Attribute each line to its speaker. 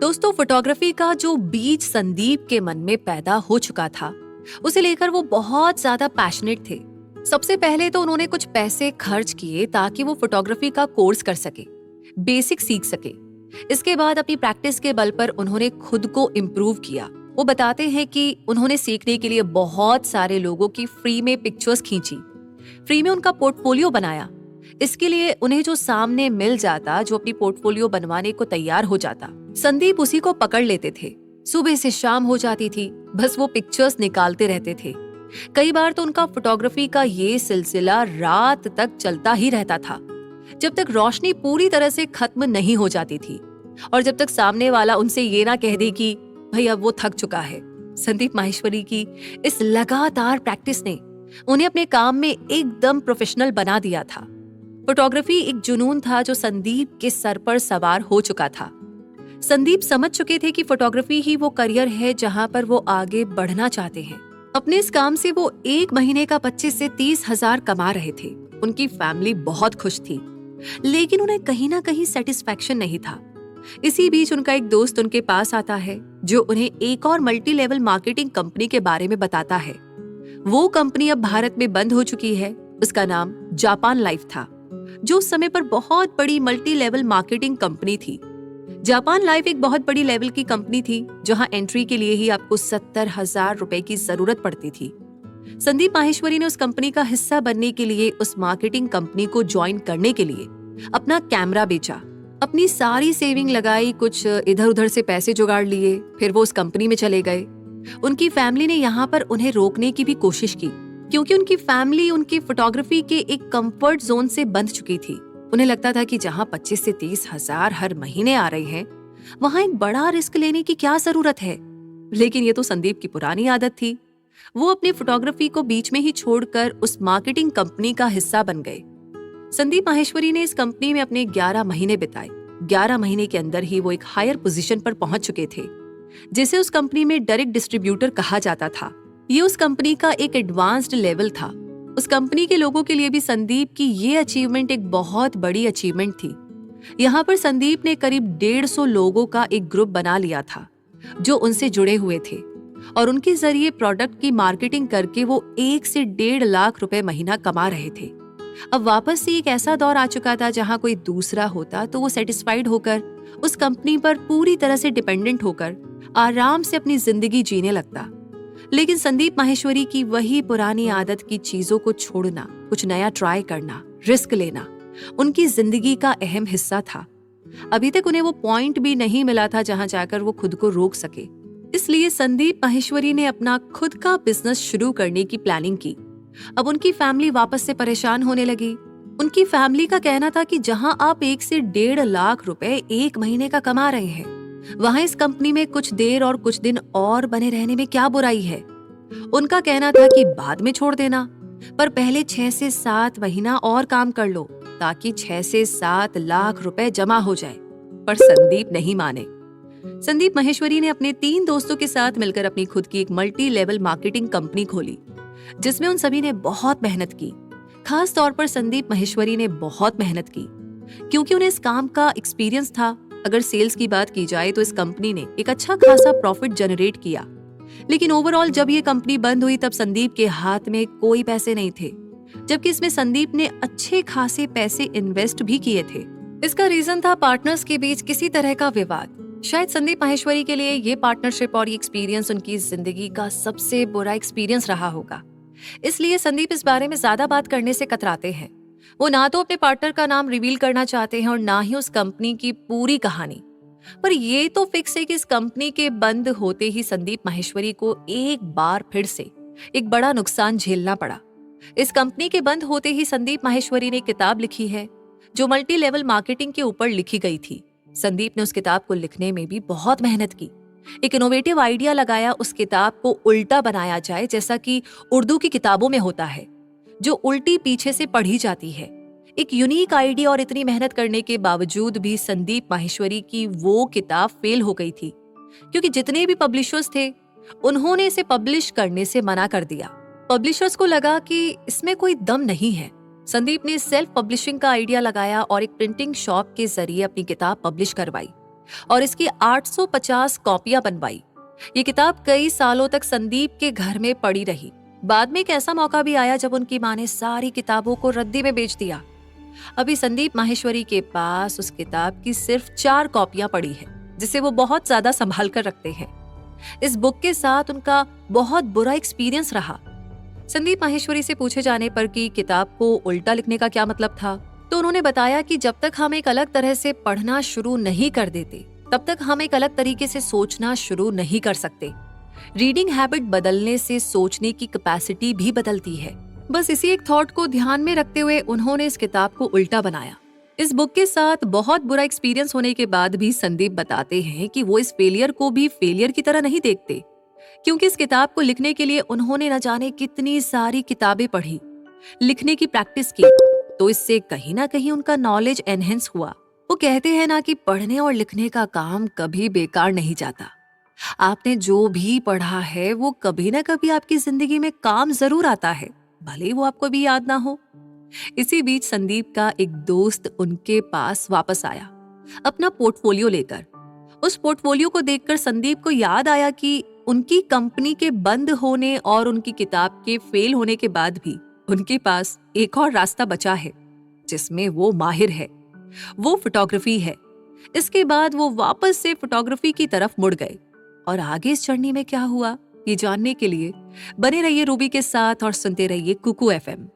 Speaker 1: दोस्तों, फोटोग्राफी का जो बीज संदीप के मन में पैदा हो चुका था, उसे लेकर वो बहुत ज्यादा पैशनेट थे। सबसे पहले तो उन्होंने कुछ पैसे खर्च किए ताकि वो फोटोग्राफी का कोर्स कर सके, बेसिक सीख सके। इसके बाद अपनी प्रैक्टिस के बल पर उन्होंने खुद को इम्प्रूव किया। वो बताते हैं कि उन्होंने सीखने के लिए बहुत सारे लोगों की फ्री में पिक्चर्स खींची, फ्री में उनका पोर्टफोलियो बनाया। इसके लिए उन्हें जो सामने मिल जाता, जो अपनी पोर्टफोलियो बनवाने को तैयार हो जाता, संदीप उसी को पकड़ लेते थे। सुबह से शाम हो जाती थी, बस वो पिक्चर्स निकालते रहते थे। कई बार तो उनका फोटोग्राफी का ये सिलसिला रात तक चलता ही रहता था, जब तक रोशनी पूरी तरह से खत्म नहीं हो जाती थी और जब तक सामने वाला उनसे ये ना कह दे कि भाई अब वो थक चुका है। संदीप माहेश्वरी की इस लगातार प्रैक्टिस ने उन्हें अपने काम में एकदम प्रोफेशनल बना दिया था। फोटोग्राफी एक जुनून था जो संदीप के सर पर सवार हो चुका था। संदीप समझ चुके थे कि फोटोग्राफी ही वो करियर है जहां पर वो आगे बढ़ना चाहते हैं। अपने इस काम से वो एक महीने का 25 से 30 हजार कमा रहे थे। उनकी फैमिली बहुत खुश थी, लेकिन उन्हें कहीं ना कहीं सेटिस्फैक्शन नहीं था। इसी बीच उनका एक दोस्त उनके पास आता है, जो उन्हें एक और मल्टी लेवल मार्केटिंग कंपनी के बारे में बताता है। वो कंपनी अब भारत में बंद हो चुकी है। उसका नाम जापान लाइफ था, जो उस समय पर बहुत बड़ी मल्टी लेवल मार्केटिंग कंपनी थी। जापान लाइफ एक बहुत बड़ी लेवल की कंपनी थी, जहां एंट्री के लिए ही आपको 70,000 रुपए की जरूरत पड़ती थी। संदीप माहेश्वरी ने उस कंपनी का हिस्सा बनने के लिए, उस मार्केटिंग कंपनी को ज्वाइन करने के लिए अपना कैमरा बेचा, अपनी सारी सेविंग लगाई, कुछ इधर उधर से पैसे जुगाड़ लिए, फिर वो उस कंपनी में चले गए। उनकी फैमिली ने यहाँ पर उन्हें रोकने की भी कोशिश की, क्योंकि उनकी फैमिली उनकी फोटोग्राफी के एक कंफर्ट जोन से बंध चुकी थी। उन्हें लगता था कि जहाँ 25 से 30 हजार हर महीने आ रहे हैं, वहां एक बड़ा रिस्क लेने की क्या जरूरत है। लेकिन ये तो संदीप की पुरानी आदत थी। वो अपनी फोटोग्राफी को बीच में ही छोड़कर उस मार्केटिंग कंपनी का हिस्सा बन गए। संदीप माहेश्वरी ने इस कंपनी में अपने 11 महीने बिताए। 11 महीने के अंदर ही वो एक हायर पोजीशन पर पहुंच चुके थे, जिसे उस कंपनी में डायरेक्ट डिस्ट्रीब्यूटर कहा जाता था। ये उस कंपनी का एक एडवांस्ड लेवल था। उस कंपनी के लोगों के लिए भी संदीप की ये अचीवमेंट एक बहुत बड़ी अचीवमेंट थी। यहाँ पर संदीप ने करीब 150 लोगों का एक ग्रुप बना लिया था, जो उनसे जुड़े हुए थे, और उनके जरिए प्रोडक्ट की मार्केटिंग करके वो 1 से 1.5 लाख रुपए महीना कमा रहे थे। अब वापस से एक ऐसा दौर आ चुका था जहां कोई दूसरा होता तो वो सेटिस्फाइड होकर उस कंपनी पर पूरी तरह से डिपेंडेंट होकर आराम से अपनी जिंदगी जीने लगता। लेकिन संदीप माहेश्वरी की वही पुरानी आदत की चीजों को छोड़ना, कुछ नया ट्राई करना, रिस्क लेना उनकी जिंदगी का अहम हिस्सा था। अभी तक उन्हें वो पॉइंट भी नहीं मिला था जहां जाकर वो खुद को रोक सके। इसलिए संदीप माहेश्वरी ने अपना खुद का बिजनेस शुरू करने की प्लानिंग की। अब उनकी फैमिली वापस से परेशान होने लगी। उनकी फैमिली का कहना था कि जहां आप 1 से 1.5 लाख रुपए एक महीने का कमा रहे हैं, वहां इस कंपनी में कुछ देर और कुछ दिन और बने रहने में क्या बुराई है। उनका कहना था कि बाद में छोड़ देना, पर पहले 6 से 7 महीना और काम कर लो, ताकि 6 से 7 लाख रुपए जमा हो जाए। पर संदीप नहीं माने। संदीप माहेश्वरी ने अपने 3 दोस्तों के साथ मिलकर अपनी खुद की एक मल्टी लेवल मार्केटिंग कंपनी खोली, जिसमें उन सभी ने बहुत मेहनत की। खास तौर पर संदीप माहेश्वरी ने बहुत मेहनत की, क्योंकि उन्हें इस काम का एक्सपीरियंस था। अगर सेल्स की बात की जाए तो इस कंपनी ने एक अच्छा खासा प्रॉफिट जनरेट किया, लेकिन ओवरऑल जब ये कंपनी बंद हुई तब संदीप के हाथ में कोई पैसे नहीं थे, जबकि इसमें संदीप ने अच्छे खासे पैसे इन्वेस्ट भी किए थे। इसका रीजन था पार्टनर्स के बीच किसी तरह का विवाद। शायद संदीप माहेश्वरी के लिए ये पार्टनरशिप और ये एक्सपीरियंस उनकी जिंदगी का सबसे बुरा एक्सपीरियंस रहा होगा। इसलिए संदीप इस बारे में ज्यादा बात करने से कतराते हैं। वो ना तो अपने पार्टनर का नाम रिवील करना चाहते हैं और ना ही उस कंपनी की पूरी कहानी। पर ये तो फिक्स है कि इस कंपनी के बंद होते ही संदीप माहेश्वरी को एक बार फिर से एक बड़ा नुकसान झेलना पड़ा। इस कंपनी के बंद होते ही संदीप माहेश्वरी ने किताब लिखी है, जो मल्टी लेवल मार्केटिंग के ऊपर लिखी गई थी। संदीप ने उस किताब को लिखने में भी बहुत मेहनत की। एक इनोवेटिव आइडिया लगाया, उस किताब को उल्टा बनाया जाए, जैसा कि उर्दू की किताबों में होता है, जो उल्टी पीछे से पढ़ी जाती है। एक यूनिक आइडिया, और इतनी मेहनत करने के बावजूद भी संदीप माहेश्वरी की वो किताब फेल हो गई थी, क्योंकि जितने भी पब्लिशर्स थे उन्होंने इसे पब्लिश करने से मना कर दिया। पब्लिशर्स को लगा कि इसमें कोई दम नहीं है। संदीप ने सेल्फ पब्लिशिंग का आइडिया लगाया और एक प्रिंटिंग शॉप के जरिए अपनी किताब पब्लिश करवाई। और इसकी 850 कॉपियां बनवाई। ये किताब कई सालों तक संदीप के घर में पड़ी रही। बाद में एक ऐसा मौका भी आया जब उनकी माँ ने सारी किताबों को रद्दी में बेच दिया। अभी संदीप माहेश्वरी के पास उस किताब की सिर्फ 4 कॉपियां पड़ी है, जिसे वो बहुत ज्यादा संभाल कर रखते हैं। इस बुक के साथ उनका बहुत बुरा एक्सपीरियंस रहा। संदीप माहेश्वरी से पूछे जाने पर कि किताब को उल्टा लिखने का क्या मतलब था, तो उन्होंने बताया कि जब तक हम एक अलग तरह से पढ़ना शुरू नहीं कर देते, तब तक हम एक अलग तरीके से सोचना शुरू नहीं कर सकते। रीडिंग हैबिट बदलने से सोचने की कैपेसिटी भी बदलती है। बस इसी एक थॉट को ध्यान में रखते हुए उन्होंने इस किताब को उल्टा बनाया। इस बुक के साथ बहुत बुरा एक्सपीरियंस होने के बाद भी संदीप बताते हैं कि वो इस फेलियर को भी फेलियर की तरह नहीं देखते, क्योंकि इस किताब को लिखने के लिए उन्होंने न जाने कितनी सारी किताबें पढ़ी, लिखने की प्रैक्टिस की, तो इससे कहीं ना कहीं उनका नॉलेज एनहेंस हुआ। वो कहते हैं ना कि पढ़ने और लिखने का काम कभी बेकार नहीं जाता। आपने जो भी पढ़ा है वो कभी ना कभी आपकी जिंदगी में काम जरूर आता है, भले ही वो आपको भी याद ना हो। इसी बीच संदीप का एक दोस्त उनके पास वापस आया अपना पोर्टफोलियो लेकर। उस पोर्टफोलियो को देखकर संदीप को याद आया कि उनकी कंपनी के बंद होने और उनकी किताब के फेल होने के बाद भी उनके पास एक और रास्ता बचा है, जिसमें वो माहिर है, वो फोटोग्राफी है। इसके बाद वो वापस से फोटोग्राफी की तरफ मुड़ गए। और आगे इस जर्नी में क्या हुआ, ये जानने के लिए बने रहिए रूबी के साथ और सुनते रहिए कुकू FM।